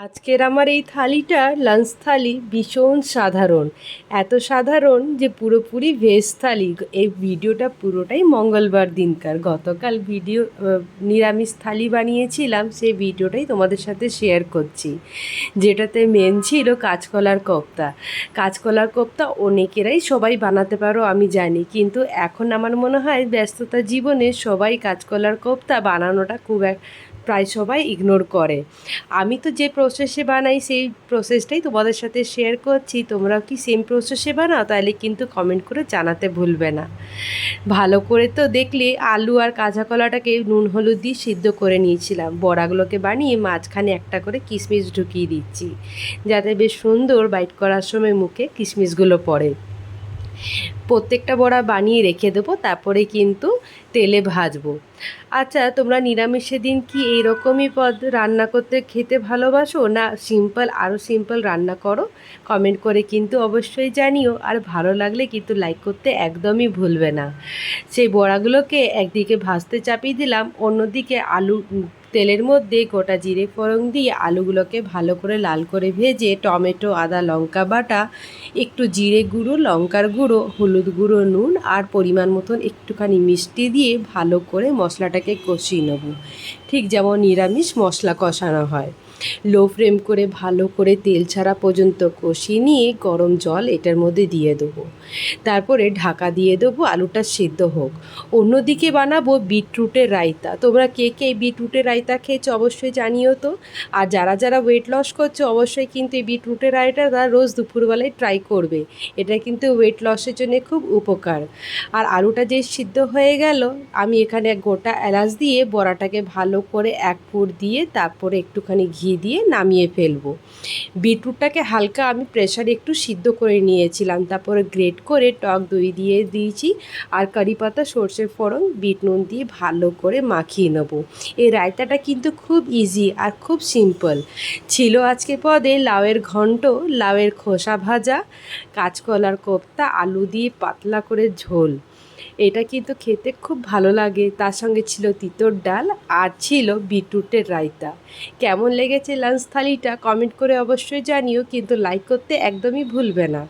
আজকের আমার এই থালিটা লাঞ্চ থালি ভীষণ সাধারণ, এত সাধারণ যে পুরোপুরি ভেজ থালি। এই ভিডিওটা পুরোটাই মঙ্গলবার দিনকার। গতকাল নিরামিষ থালি বানিয়েছিলাম, সেই ভিডিওটাই তোমাদের সাথে শেয়ার করছি। যেটাতে মেন ছিল কাঁচকলার কোপ্তা। কাঁচকলার কোপ্তা অনেকেরাই সবাই বানাতে পারো আমি জানি, কিন্তু এখন আমার মনে হয় ব্যস্ততা জীবনে সবাই কাঁচকলার কোপ্তা বানানোটা প্রায় সবাই ইগনোর করে। আমি তো যে প্রসেসে বানাই সেই প্রসেসটাই তোমাদের সাথে শেয়ার করছি। তোমরাও কি সেম প্রসেসে বানাও? তাহলে কিন্তু কমেন্ট করে জানাতে ভুলবে না। ভালো করে তো দেখলে আলু আর কাঁচা কলাটাকে নুন হলুদ দিয়ে সিদ্ধ করে নিয়েছিলাম। বড়াগুলোকে বানিয়ে মাঝখানে একটা করে কিশমিশ ঢুকিয়ে দিচ্ছি, যাতে বেশ সুন্দর বাইট করার সময় মুখে কিশমিশগুলো পড়ে। প্রত্যেকটা বড়া বানিয়ে রেখে দেবো, তারপরে কিন্তু তেলে ভাজবো। আচ্ছা, তোমরা নিরামিষের দিন কি এইরকমই পদ রান্না করতে খেতে ভালোবাসো, না আরও সিম্পল রান্না করো? কমেন্ট করে কিন্তু অবশ্যই জানিও। আর ভালো লাগলে কিন্তু লাইক করতে একদমই ভুলবে না। সেই বড়াগুলোকে একদিকে ভাজতে চাপিয়ে দিলাম, অন্যদিকে তেলের মধ্যে গোটা জিরে ফোড়ন দিয়ে আলুগুলোকে ভালো করে লাল করে ভেজে টমেটো, আদা, লঙ্কা বাটা, একটু জিরে গুঁড়ো, লঙ্কার গুঁড়ো, হলুদ গুঁড়ো, নুন আর পরিমাণ মতন একটুখানি মিষ্টি দিয়ে ভালো করে মশলাটাকে কষিয়ে নেব, ঠিক যেমন নিরামিষ মশলা কষানো হয়। লো ফ্লেম করে ভালো করে তেল ছাড়া পর্যন্ত কষিয়ে নিয়ে গরম জল এটার মধ্যে দিয়ে দেবো। তারপরে ঢাকা দিয়ে দেবো, আলুটা সিদ্ধ হোক। অন্যদিকে বানাবো বিটরুটের রায়তা। তোমরা কে কে বিটরুটের রায়তা খেয়েছো অবশ্যই জানিও তো। আর যারা যারা ওয়েট লস করছো অবশ্যই কিন্তু এই বিটরুটের রায়তাটা রোজ দুপুরবেলায় ট্রাই করবে। এটা কিন্তু ওয়েট লসের জন্য খুব উপকার। আর আলুটা যে সিদ্ধ হয়ে গেল, আমি এখানে গোটা এলাচ দিয়ে বড়াটাকে ভালো করে এক ফুট দিয়ে তারপরে একটুখানি ঘি দিয়ে নামিয়ে ফেলবো। বিটরুটটাকে হালকা আমি প্রেসারে একটু সিদ্ধ করে নিয়েছিলাম, তারপরে গ্রেট করে টক দই দিয়ে দিয়েছি আর কারি পাতা, সর্ষের ফোড়ন, বিট নুন দিয়ে ভালো করে মাখিয়ে নেবো। এই রায়তাটা কিন্তু খুব ইজি আর খুব সিম্পল ছিল। আজকে পদে লাউয়ের ঘন্ট, লাউয়ের খোসা ভাজা, কাঁচকলার কোপ্তা, আলু দিয়ে পাতলা করে ঝোল। এটা কিন্তু খেতে খুব ভালো লাগে। তার সঙ্গে ছিল তিতর ডাল আর ছিল বিটরুটের রায়তা। কেমন লেগেছে লাঞ্চ থালিটা কমেন্ট করে অবশ্যই জানিও, কিন্তু লাইক করতে একদমই ভুলবে না।